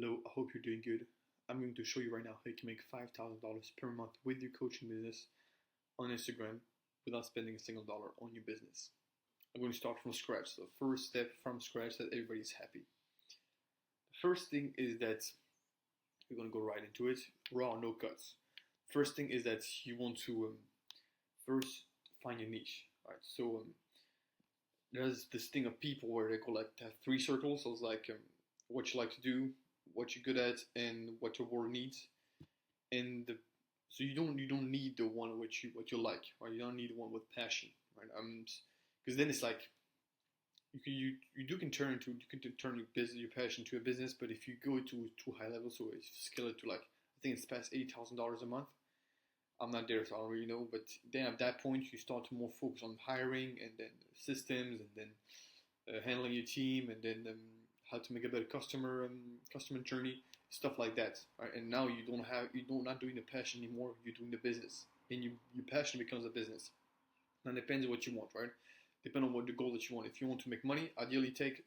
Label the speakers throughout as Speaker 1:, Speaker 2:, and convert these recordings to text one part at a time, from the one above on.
Speaker 1: Hello, I hope you're doing good. I'm going to show you right now how you can make $5,000 per month with your coaching business on Instagram without spending a single dollar on your business. I'm going to start from scratch. So first step from scratch that everybody's happy. The first thing is that we're going to go right into it, raw, no cuts. First thing is that you want to first find your niche. Right? So there's this thing of people where they call like to have three circles. So it's like what you like to do, what you're good at, and what your world needs. So you don't need the one what you like, right? You don't need the one with passion, right? Because then it's like you can turn your passion to a business, but if you go to high level, so if you scale it to like I think it's past $8,000 a month. I'm not there, so I don't really know. But then at that point, you start to more focus on hiring and then systems and then handling your team and then how to make a better customer journey, stuff like that. Right? And now you're not doing the passion anymore. You're doing the business, and your passion becomes a business. And it depends on what you want, right? Depending on what the goal that you want. If you want to make money, ideally take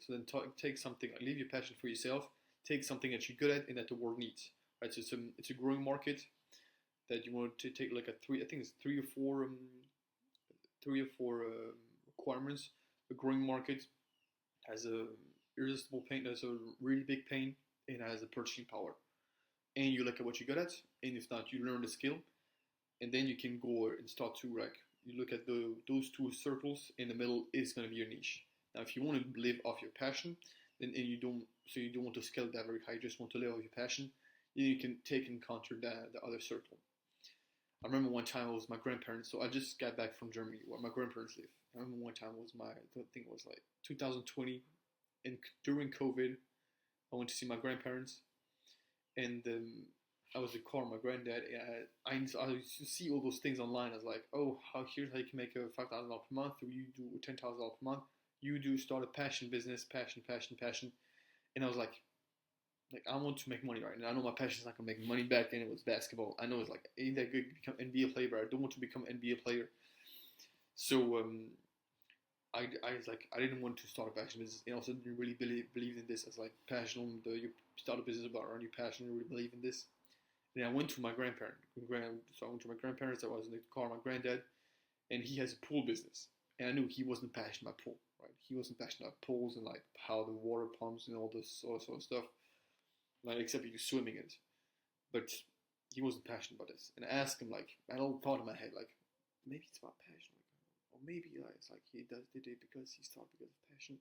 Speaker 1: something. Leave your passion for yourself. Take something that you're good at and that the world needs. Right? So it's a growing market that you want to take like I think it's three or four requirements. A growing market has a irresistible pain, has a really big pain, and has a purchasing power. And you look at what you're good at, and if not, you learn the skill, and then you can go and start to like you look at those two circles. In the middle is going to be your niche. Now, if you want to live off your passion, then and you don't want to scale that very high, you just want to live off your passion, then you can take and conquer the other circle. I remember one time it was my grandparents. So I just got back from Germany where my grandparents live. I remember one time I think it was like 2020, and during COVID, I went to see my grandparents, and I was in the car with my granddad. And I used to see all those things online. I was like, oh, here's how you can make a $5,000 per month, or you do $10,000 per month. You do start a passion business, passion, and I was like I want to make money, right? And I know my passion's not gonna make money. Back then it was basketball. I know it's like ain't that good to become NBA player, but I don't want to become NBA player. So I was like I didn't want to start a passion business, and also didn't really believe in this as like passion. You start a business about your passion, you really believe in this. And I went to my grandparents. So I went to my grandparents. I was in the car with my granddad, and he has a pool business. And I knew he wasn't passionate about pool, right? He wasn't passionate about pools and like how the water pumps and all this sort of stuff. Like, except he was swimming it. But he wasn't passionate about this. And I asked him, like, I had a thought in my head, like, maybe it's about passion. Or maybe it's like he did it because he started because of passion.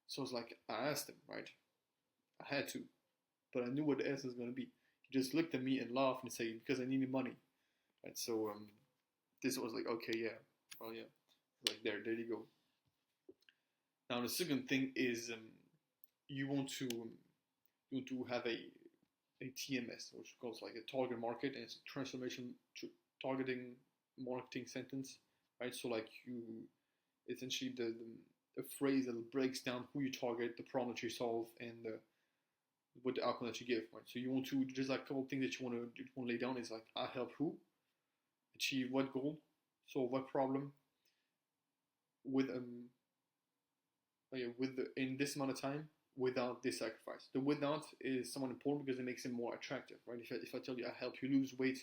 Speaker 1: So it's like, I asked him, right? I had to. But I knew what the answer was going to be. He just looked at me and laughed and said, because I needed money. Right? So this was like, okay, yeah. Well, yeah. Like, there you go. Now, the second thing is you want to have a TMS, which goes like a target market, and it's a transformation targeting marketing sentence, right? So like you, essentially the phrase that breaks down who you target, the problem that you solve, and what the outcome that you give, right? So you want to just like a couple of things that you want to lay down is like I help who, achieve what goal, solve what problem, with in this amount of time, without this sacrifice. The without is somewhat important because it makes it more attractive, right? If I tell you I help you lose weight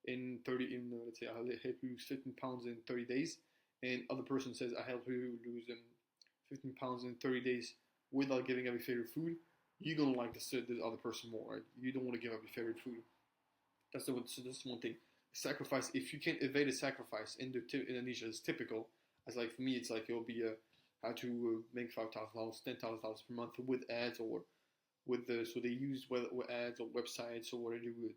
Speaker 1: let's say I help you lose 15 pounds in 30 days, and other person says I help you lose 15 pounds in 30 days without giving up your favorite food, you're gonna like the other person more, right? You don't want to give up your favorite food. So that's one thing. Sacrifice. If you can't evade a sacrifice in the niche is typical. As like for me, it's like it'll be how to make $5,000, $10,000 per month with ads or with so they use ads or websites or what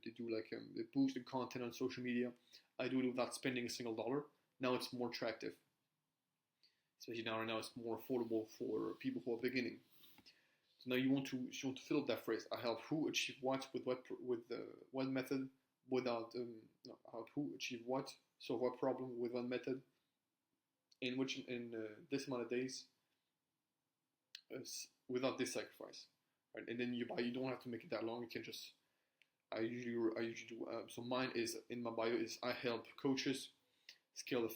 Speaker 1: they do like they boost the content on social media. I do it without spending a single dollar. Now it's more attractive, especially now it's more affordable for people who are beginning. So now you want to fill up that phrase. I help who achieve what with what method without I help who achieve what, solve what problem with one method in this amount of days without this sacrifice, right? And then you don't have to make it that long. You can just I usually do so mine is in my bio is I help coaches scale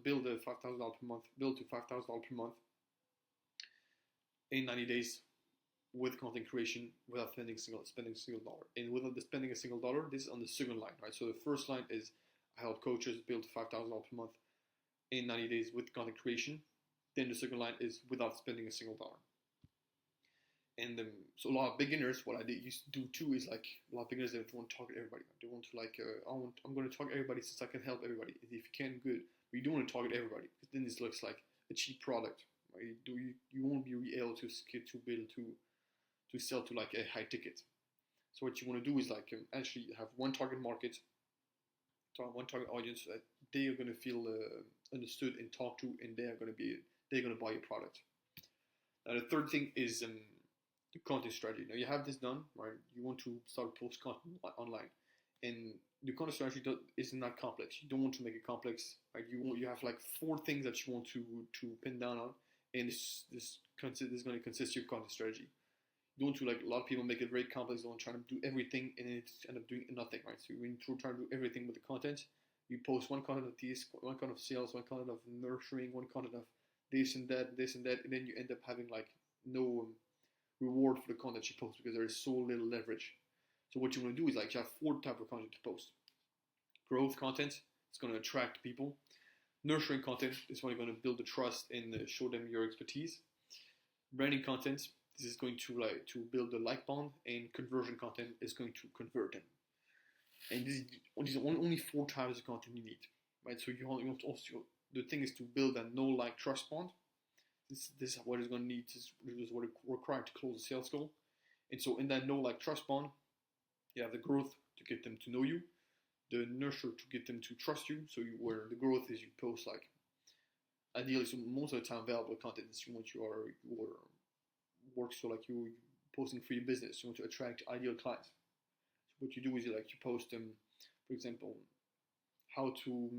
Speaker 1: build a $5,000 per month, build to $5,000 per month in 90 days with content creation without spending a single dollar. And without spending a single dollar, this is on the second line, right? So the first line is I help coaches build $5,000 per month in 90 days with content creation. Then the second line is without spending a single dollar. And so a lot of beginners, what I used to do too is like a lot of beginners, they want to target everybody. They want to like, I'm going to target everybody since I can help everybody. If you can, good. But you don't want to target everybody because then this looks like a cheap product. Right? You won't be able to be able to sell to like a high ticket. So what you want to do is like actually have one target market, one target audience that they are going to feel understood and talked to, and they're going to buy your product. Now the third thing is the content strategy. Now you have this done, right? You want to start post content online, and the content strategy isn't that complex. You don't want to make it complex, right? You have like 4 things that you want to pin down on, and this is going to consist of your content strategy. You don't want to, like a lot of people make it very complex. They want to try to do everything, and it's end up doing nothing, right? So when you try to do everything with the content, you post one content of this, one content of sales, one content of nurturing, one content of this and that, and then you end up having like no reward for the content you post because there is so little leverage. So what you want to do is like you have 4 types of content to post. Growth content, it's going to attract people. Nurturing content is when you're going to build the trust and show them your expertise. Branding content, this is going to build the like bond, and conversion content is going to convert them. And these are only 4 types of content you need, right? So you want also, the thing is to build a know, like, trust bond. This is what it's going to need. This is what is required to close a sales goal. And so in that know, like, trust bond, you have the growth to get them to know you, the nurture to get them to trust you. So where the growth is you post like, ideally, so most of the time valuable content is you want your work, so like you posting for your business. You want to attract ideal clients. So what you do is you post for example, how to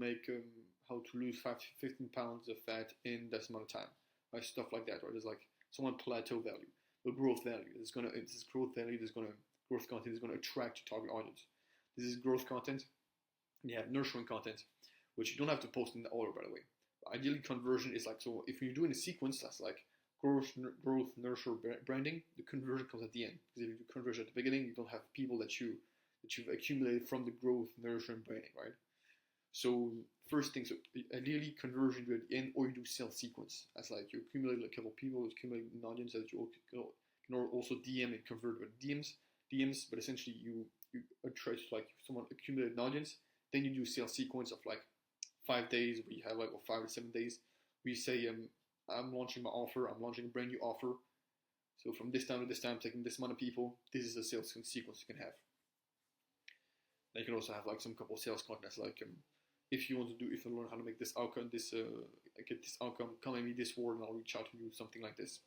Speaker 1: lose 15 pounds of fat in this amount of time, right? Stuff like that, right? There's like someone plateau value, the growth value. Growth content is gonna attract your target audience. This is growth content. And you have nurturing content, which you don't have to post in the order, by the way. But ideally, conversion is like, so if you're doing a sequence, that's like growth, nurture, branding. The conversion comes at the end, because if you do conversion at the beginning, you don't have people that you've accumulated from the growth, nurture, and branding, right? So first thing, so ideally conversion you at the end, or you do sales sequence. That's like you accumulate a couple of people, you accumulate an audience that you can also DM and convert with DMs, but essentially you attract like someone accumulated an audience. Then you do sales sequence of like 5 days. We have like 5 to 7 days. We say I'm launching my offer. I'm launching a brand new offer. So from this time to this time, taking this amount of people. This is a sales sequence you can have. Then you can also have like some couple of sales content like if you learn how to make this outcome, get this outcome, come at me this word, and I'll reach out to you, something like this.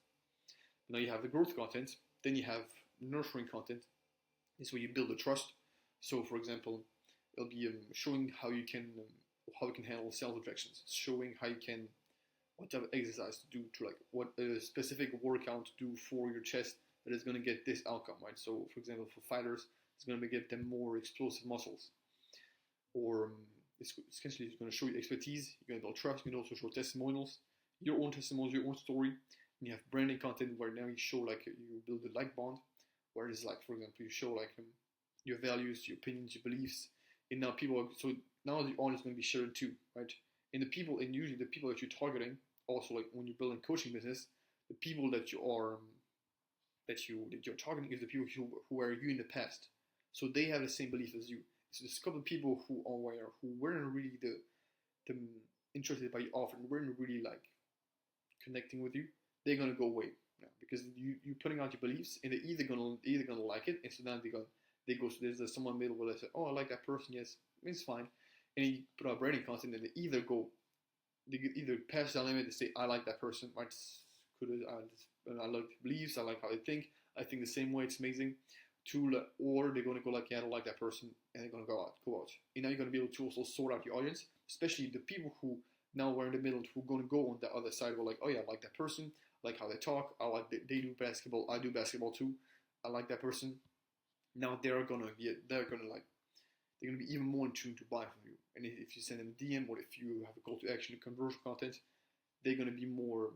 Speaker 1: Now you have the growth content. Then you have nurturing content. This is where you build the trust. So for example, it'll be showing how you can handle sales objections, showing how you can, what type of exercise to do, to like what a specific workout to do for your chest that is going to get this outcome, right? So for example, for fighters, it's going to get them more explosive muscles, or it's essentially going to show you expertise. You're going to build trust. You can also show testimonials, your own testimonials, your own story. And you have branding content where now you show like you build a like bond, where it's like, for example, you show like your values, your opinions, your beliefs. And now now the audience is going to be shared too, right? And usually the people that you're targeting, also like when you're building coaching business, the people that you're targeting is the people who were you in the past. So they have the same belief as you. So there's a couple of people who weren't really the interested by your offer, and weren't really like connecting with you. They're gonna go away now because you're putting out your beliefs, and they're either gonna like it, and so now they go. So there's someone middle where they say, "Oh, I like that person. Yes, it's fine," and you put out branding content, and they either pass that limit and say, "I like that person. Right? I like the beliefs. I like how they think. I think the same way. It's amazing." Or they're going to go like, "Yeah, I don't like that person," and they're going to go out. And now you're going to be able to also sort out your audience, especially the people who now were in the middle, who are going to go on the other side. We're like, "Oh yeah, I like that person. I like how they talk. I like they do basketball. I do basketball too. I like that person." Now they're going to be even more in tune to buy from you. And if you send them a DM, or if you have a call to action to conversion content, they're going to be more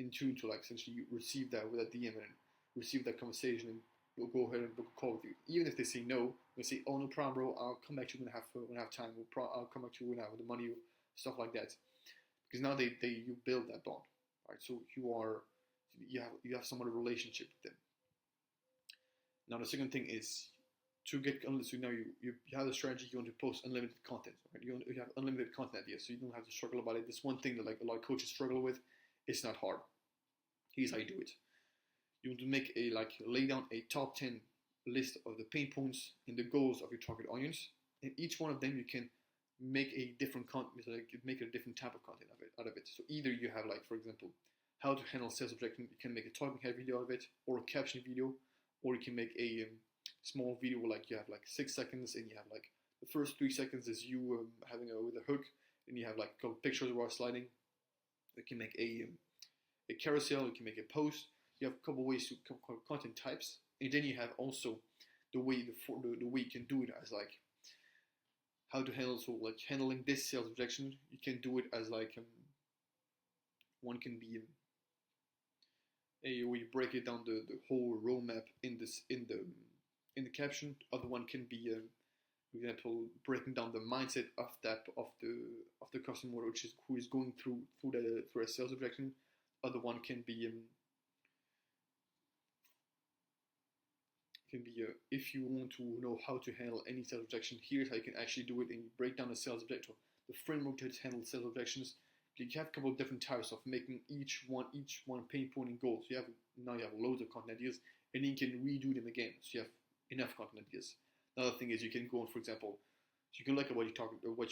Speaker 1: in tune to like essentially you receive that with a DM and receive that conversation, and you'll go ahead and book a call with you. Even if they say no, they say, "Oh, no problem, bro. I'll come back to you when I have time. I'll come back to you when I have the money," stuff like that. Because now you build that bond, right? So you have somewhat of a relationship with them. Now the second thing is to get, so now you have the strategy, you want to post unlimited content, right? You have unlimited content ideas, so you don't have to struggle about it. This one thing that like a lot of coaches struggle with. It's not hard. Here's how you do it. You want to make lay down a top 10 list of the pain points and the goals of your target audience, and each one of them you can make a different content, make a different type of content out of it. So either you have for example, how to handle sales objection. You can make a talking head video out of it, or a caption video, or you can make a small video you have 6 seconds, and you have the first 3 seconds is you having with a hook, and you have a couple pictures while sliding. You can make a carousel. You can make a post. You have a couple ways to content types, and then you have also the way you can do it as how to handle, so handling this sales objection. You can do it as one can be where you break it down the whole roadmap in the caption. Other one can be for example, breaking down the mindset of the customer, which is who is going through a sales objection. Other one can be if you want to know how to handle any sales objection, here's how you can actually do it, and you break down the sales objection, the framework to handle sales objections. You have a couple of different types of making each one pain point and goal. So now you have loads of content ideas, and you can redo them again. So you have enough content ideas. Another thing is you can go on, for example, so you can look at what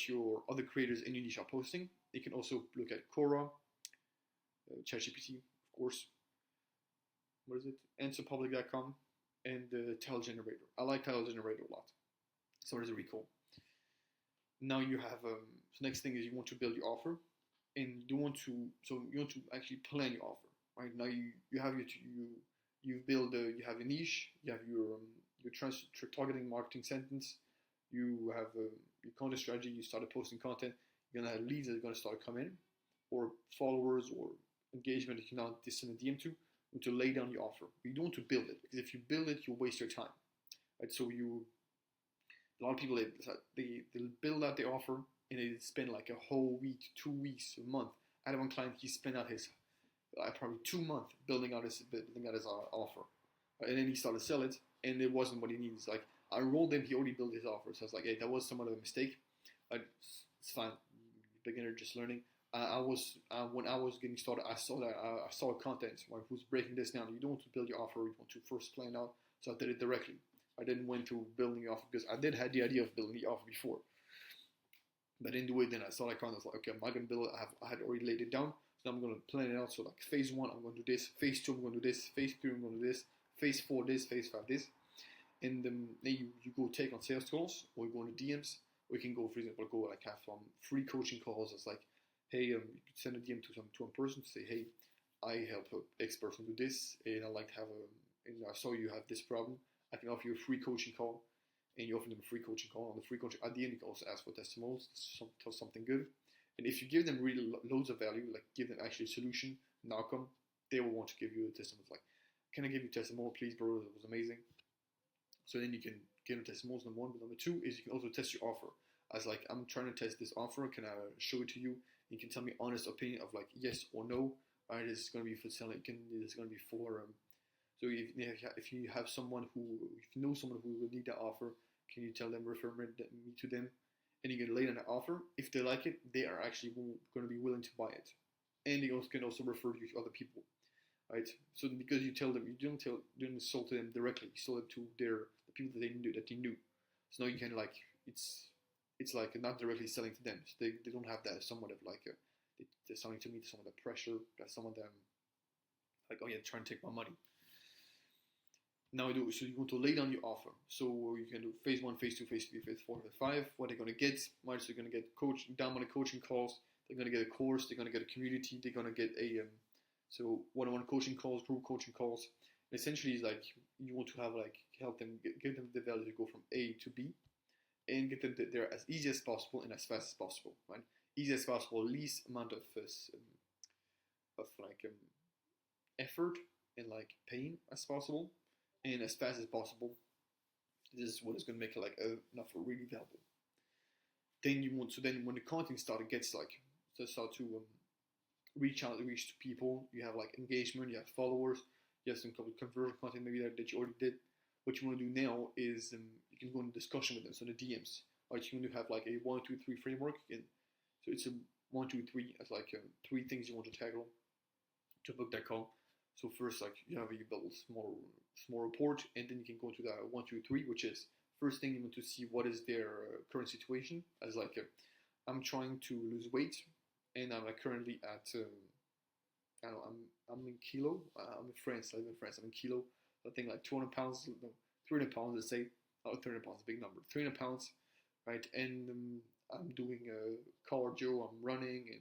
Speaker 1: your other creators in your niche are posting. You can also look at Quora, ChatGPT, of course. What is it? AnswerPublic.com, and Title Generator. I like Title Generator a lot. So it's really cool. Now you have so next thing is you want to build your offer, and you want to actually plan your offer. Right now you have you have a niche, you have your targeting marketing sentence, you have your content strategy. You started posting content. You're gonna have leads that are gonna start coming in, or followers or engagement that you now send a DM to. You want to lay down your offer. You don't want to build it, because if you build it, you'll waste your time. Right? So a lot of people they'll build out their offer, and they spend a whole week, 2 weeks, a month. I had one client, he spent out his probably 2 months building out his offer, and then he started to sell it, and it wasn't what he needs. I rolled him, he already built his offer, so I was like, hey, that was somewhat of a mistake. It's fine, beginner, just learning. When I was getting started, I saw content who's breaking this down. You don't want to build your offer, you want to first plan out. So I did it directly. I didn't went to building the offer, because I did have the idea of building the offer before, but I didn't do it. Then I saw that content. I was like, okay, I'm not gonna build it. I had already laid it down, so I'm gonna plan it out. So phase 1, I'm gonna do this. Phase 2, I'm gonna do this. Phase 3, I'm gonna do this. Phase 4, this. Phase 5, this. And then you go take on sales calls, or you go into DMs, or you can go, for example, have some free coaching calls. It's like, hey, you could send a DM to a person to say, hey, I help X person do this, and I like to have and I saw you have this problem. I can offer you a free coaching call, and you offer them a free coaching call. On the free coaching, at the end, you can also ask for testimonials, something good. And if you give them really loads of value, give them actually a solution, an outcome, they will want to give you a testimonial. Can I give you a testimonial, please, bro? It was amazing. So then you can give them testimonials, number 1. But number 2 is you can also test your offer. As I'm trying to test this offer. Can I show it to you? You can tell me honest opinion of yes or no. Alright, this is going to be for selling. This is going to be for. So if you have someone if you know someone who will need that offer, can you tell them, refer me to them, and you can lay down an offer. If they like it, they are actually going to be willing to buy it, and they can also refer you to other people, right? So because you tell them, you don't sell to them directly, you sell it to the people that they knew. So now you can it's not directly selling to them. So they don't have that somewhat of they're selling to me, some of the pressure, that some of them oh yeah, trying to take my money. Now so you want to lay down your offer. So you can do phase 1, phase 2, phase 3, phase 4, phase 5. What they're going to get? So they're going to get downloaded coaching calls. They're going to get a course. They're going to get a community. They're going to get a one-on-one coaching calls, group coaching calls. And essentially, it's you want to have help them give them the value to go from A to B, and get them there as easy as possible and as fast as possible. Right? Easy as possible, least amount of effort and like pain as possible and as fast as possible. This is what is going to make it like enough for really valuable. Then you want, so then when the content started gets like, so start to reach to people, you have like engagement, you have followers, you have some conversion content maybe that you already did. What you want to do now is you can go in discussion with them, so the DMs. Right, you want to have like a 1, 2, 3 framework. So it's a 1, 2, 3 as like 3 things you want to tackle to book that call. So first, like you build a small report, and then you can go to the 1, 2, 3, which is first thing you want to see what is their current situation. As like I'm trying to lose weight, and I'm like currently at I don't know, I'm in kilo. I'm in France. I live in France. I'm in kilo. I think like 200 pounds, no, 300 pounds. Let's say, 300 pounds, a big number. 300 pounds, right? And I'm doing cardio. I'm running, and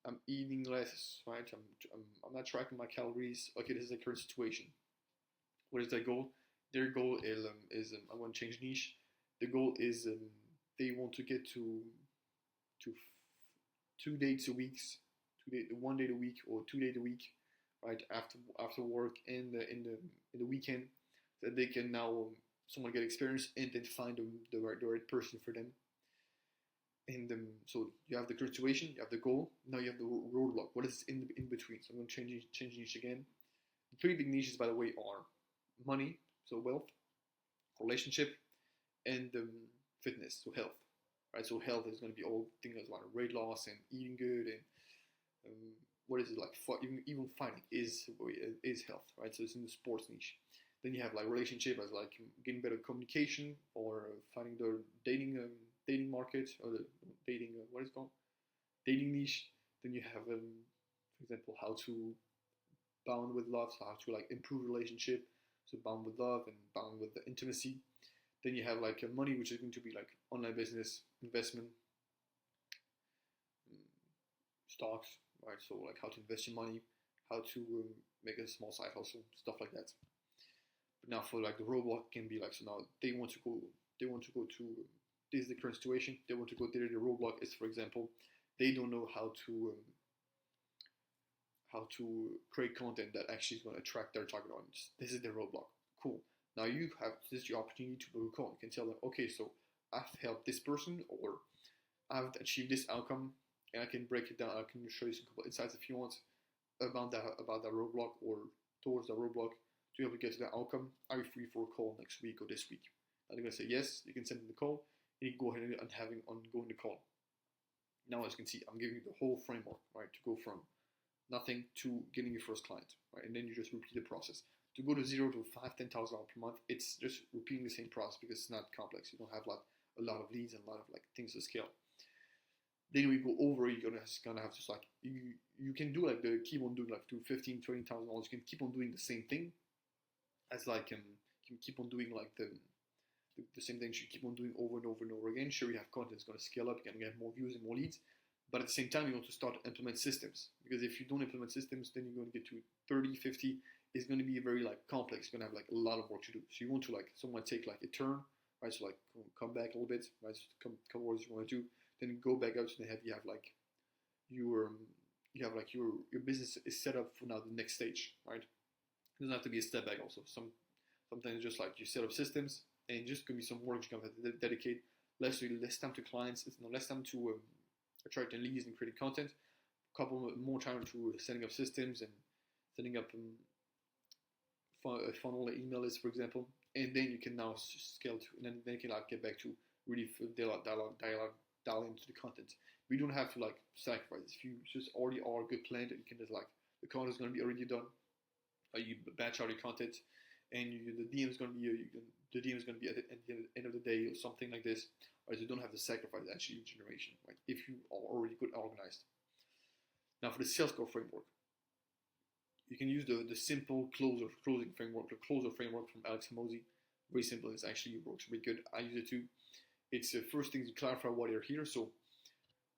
Speaker 1: I'm eating less, right? I'm not tracking my calories. Okay, this is the current situation. What is their goal? Their goal is I want to change niche. The goal is they want to get to 2 dates a week, 1 day a week or 2 days a week, right? After work and in the weekend, that they can now someone get experience and then find the right person for them. And so you have the current situation, you have the goal, now you have the roadblock. What is in between? So I'm going to change niche again. The 3 big niches, by the way, are money, so wealth, relationship, and fitness, so health. Right, so health is going to be all things like weight loss and eating good, and what is it like? Even fighting is health, right? So it's in the sports niche. Then you have like relationship as like getting better communication or finding the dating market or the dating what is it called, dating niche. Then you have for example, how to bound with love, so how to like improve relationship, so bound with love and bound with the intimacy. Then you have like money, which is going to be like online business, investment, stocks, right? So like how to invest your money, how to make a small side hustle, stuff like that. But now for like the roadblock can be like, so now they want to go to this is the current situation. They want to go there. The roadblock is, for example, they don't know how to create content that actually is going to attract their target audience. This is the roadblock. Cool. Now this is your opportunity to book a call. You can tell them, okay, so I've helped this person or I've achieved this outcome, and I can break it down. I can show you some couple insights if you want about that roadblock or towards the roadblock to help you get to that outcome. Are you free for a call next week or this week? And they're gonna say yes. You can send them the call, and you can go ahead and go in the call. Now, as you can see, I'm giving you the whole framework, right, to go from nothing to getting your first client, right, and then you just repeat the process. To go to $0 to $5,000, $10,000 per month, it's just repeating the same process because it's not complex. You don't have like a lot of leads and a lot of like things to scale. Then we go over, you're gonna have just like you can do like keep on doing like to $15,000, $20,000. You can keep on doing the same thing as like you can keep on doing like the same things you keep on doing over and over and over again. Sure, you have content that's gonna scale up, you're gonna get more views and more leads, but at the same time you want to start to implement systems, because if you don't implement systems, then you're going to get to 30, 50. It's going to be very like complex. You're going to have like a lot of work to do. So you want to like someone take like a turn, right? So like come back a little bit, right? So come towards you want to do, then go back out to the head. You have like your business is set up for now the next stage, right? It doesn't have to be a step back. Also, sometimes just like you set up systems and just going to be some work you're going to have to dedicate less time to clients. It's less time to attracting leads and creating content. A couple more time to setting up systems and setting up a funnel, an email list, for example, and then you can now scale to, and then you can like get back to really dial into the content. We don't have to like sacrifice. If you just already are a good plan, you can just like the content is going to be already done. You batch out your content, and the DM is going to be at the end of the day or something like this. Right, so you don't have to sacrifice actually generation, right? If you are already good organized. Now for the sales call framework, you can use the simple closing framework, the closer framework from Alex Hormozi. Very simple. It actually works really good. I use it too. It's the first thing to clarify why you're here. So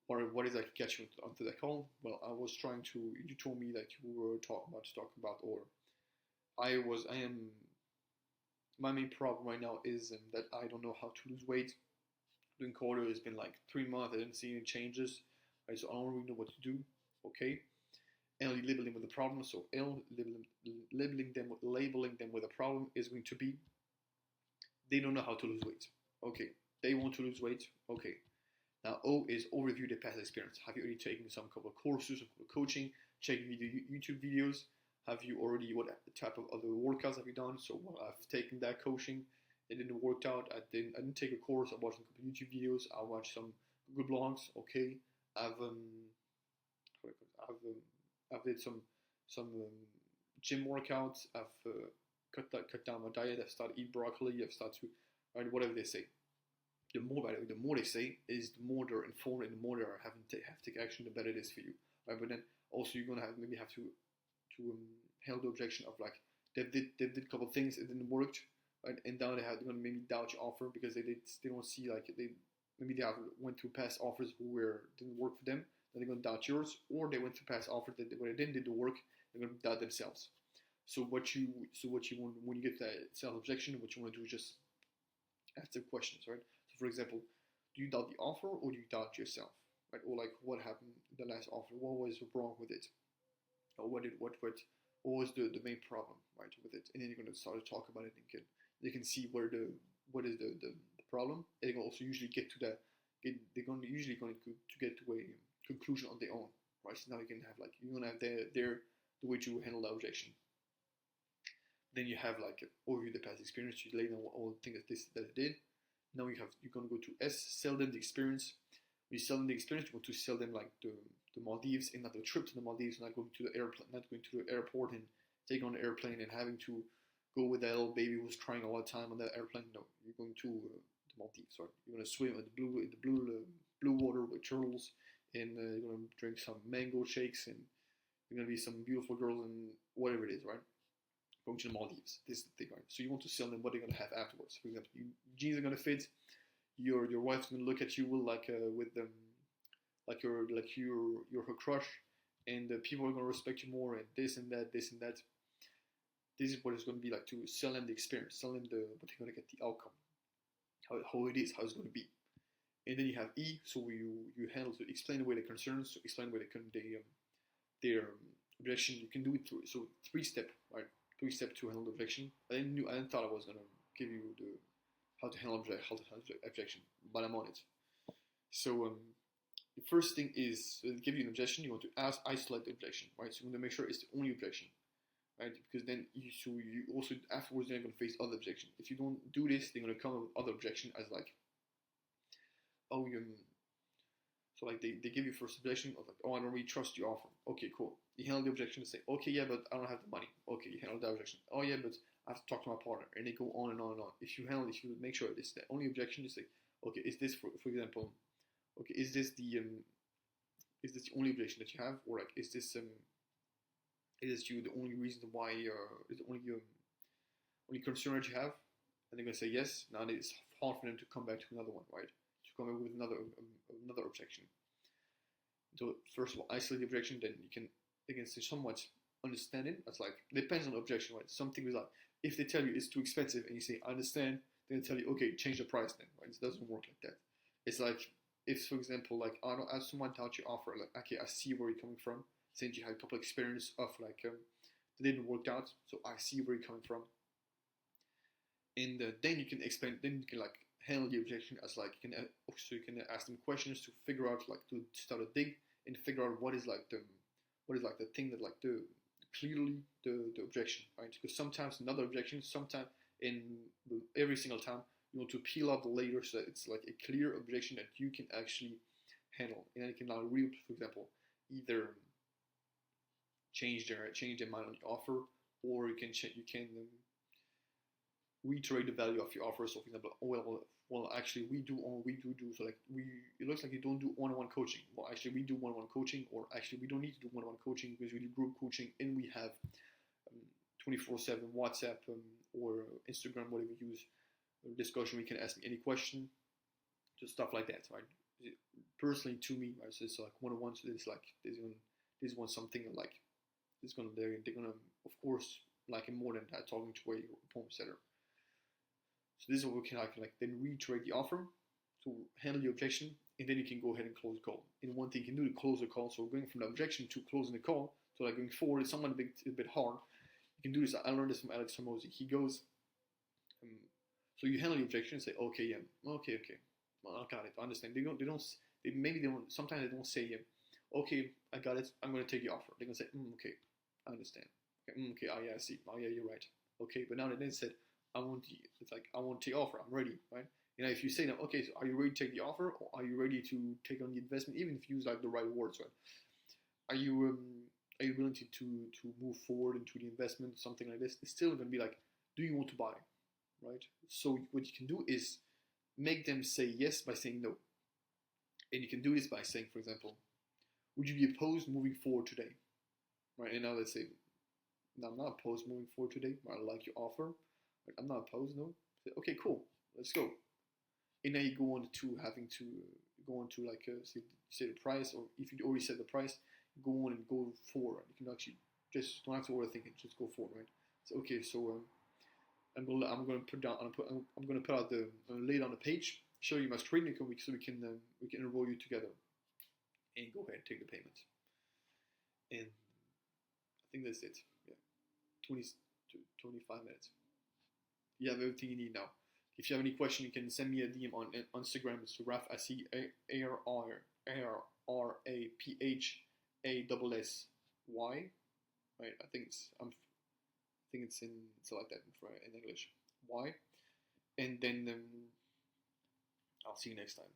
Speaker 1: what is that catch you onto that call? Well, you told me that you were talking about, or my main problem right now is that I don't know how to lose weight. Doing cardio, it's been like 3 months. I didn't see any changes. Right, so I don't really know what to do. Okay. L, you label them with a problem. So L, labeling them with a problem is going to be they don't know how to lose weight. Okay, they want to lose weight. Okay. Now O is overview the past experience. Have you already taken some couple of courses, some couple of coaching, checking YouTube videos? Have you already, what type of other workouts have you done? So well, I've taken that coaching. It didn't work out. I didn't take a course. I watched a couple of YouTube videos. I watched some good blogs. Okay, I've did some gym workouts. I've cut down my diet. I've started eating broccoli. I've started to whatever they say. The more they say is the more they're informed and the more they're have to take action, the better it is for you. Right? But then also you're gonna have to handle the objection of like they did a couple of things, it didn't work, right? And now they're gonna maybe doubt your offer because they don't see like maybe they went through past offers where it didn't work for them. Then they're gonna doubt yours, or they went through past offers that where they didn't do the work, they're gonna doubt themselves. So what you want when you get that self objection, what you want to do is just ask them questions, right? So for example, do you doubt the offer or do you doubt yourself, right? Or like what happened in the last offer? What was wrong with it? Or what was the main problem, right, with it? And then you're gonna start to talk about it, and you can see what is the problem. And they can also usually get to that. They're usually going to get to a conclusion on their own, right? So now you can have like you're gonna have the way to handle the objection. Then you have like overview the past experience. You lay down all the things that it did. Now you're gonna go to S, sell them the experience. When you sell them the experience, you want to sell them like the Maldives, and not the trip to the Maldives, not going to the airport and taking on the airplane and having to go with that little baby who's crying all the time on that airplane. No, you're going to the Maldives, right? You're gonna swim in the blue water with turtles, and you're gonna drink some mango shakes, and you're gonna be some beautiful girls and whatever it is, right? Going to the Maldives. This is the thing, right? So you want to sell them what they're gonna have afterwards. For example, jeans are gonna fit. Your wife's gonna look at you with them like you're her crush, and people are gonna respect you more, and this and that. This is what it's gonna be like to sell them the experience, sell them what they're gonna get, the outcome, how it is, how it's gonna be. And then you have E, so you handle to explain away the concerns, so explain away their objection. You can do it through 3-step, right? 3-step to handle the objection. I didn't thought I was gonna give you how to handle objection, but I'm on it. So the first thing is to give you an objection. You want to isolate the objection, right? So you want to make sure it's the only objection, right? Because then you also afterwards they're going to face other objection. If you don't do this, they're going to come up with other objection as like, oh, so like they give you first objection of like, oh, I don't really trust your offer. Okay, cool. You handle the objection and say, okay, yeah, but I don't have the money. Okay, you handle that objection. Oh yeah, but I have to talk to my partner, and they go on and on and on. If you make sure it's the only objection, is like, okay, is this for example, okay, is this the only objection that you have, or like is this the only reason why is the only concern that you have? And they're gonna say yes. Now it's hard for them to come back to another one, right? To come up with another objection. So first of all, isolate the objection. Then they can say somewhat understand it. That's like depends on the objection, right? Something is like if they tell you it's too expensive and you say I understand, they're gonna tell you okay, change the price then, right? It doesn't work like that. It's like if, for example, like I don't ask someone doubt your offer, like okay, I see where you're coming from. Since you had a couple of experience of like that didn't work out, so I see where you're coming from. And then you can explain. Then you can like handle the objection as like you can ask them questions to figure out like to start a dig and figure out what is like the thing that like the clearly the objection, right? Because sometimes another objection, sometimes every single time you want to peel out the layer so that it's like a clear objection that you can actually handle, and then you can now for example, either change their mind on the offer, or you can reiterate the value of your offer. So for example, well actually we do so like it looks like you don't do one-on-one coaching. Well actually we do one-on-one coaching, or actually we don't need to do one-on-one coaching because we do group coaching, and we have 24/7 WhatsApp or Instagram, whatever you use, discussion. We can ask me any question, just stuff like that, right? Personally to me, right, so it's like one-on-one, so it's like this one something like they're gonna of course like it more than that talking to a home setter. So this is what we can like then reiterate the offer to handle the objection, and then you can go ahead and close the call. And one thing you can do to close the call, so going from the objection to closing the call, So like going forward, it's somewhat a bit hard. You can do this. I learned this from Alex Hormozy. He goes, um, so you handle the objection, say, okay, yeah, okay, well, I got it, I understand. Sometimes they don't say, yeah, okay, I got it, I'm going to take the offer. They're going to say, okay, I understand. Okay, oh yeah, I see. Oh yeah, you're right. Okay, but now they then said, I want to take the offer, I'm ready, right? If you say now, okay, so are you ready to take the offer, or are you ready to take on the investment, even if you use like the right words, right? Are you willing to move forward into the investment, something like this? It's still going to be like, do you want to buy, right? So what you can do is make them say yes by saying no. And you can do this by saying, for example, would you be opposed moving forward today? Right? And now let's say, no, I'm not opposed moving forward today. I like your offer. Right? I'm not opposed, no. Say, okay, cool. Let's go. And now you go on to having to go on to like say the price, or if you already set the price, go on and go forward. You can actually just don't have to overthink it. Just go forward, right? So okay, so I'm gonna put out the lay on the page, show you my screen, so we can enroll you together, and go ahead and take the payment. And I think that's it. Yeah, 20 to 25 minutes. You have everything you need now. If you have any question, you can send me a DM on Instagram. It's Raphael Assy, ARRAPHASSY. Right? I think it's like that in English. Y. And then I'll see you next time.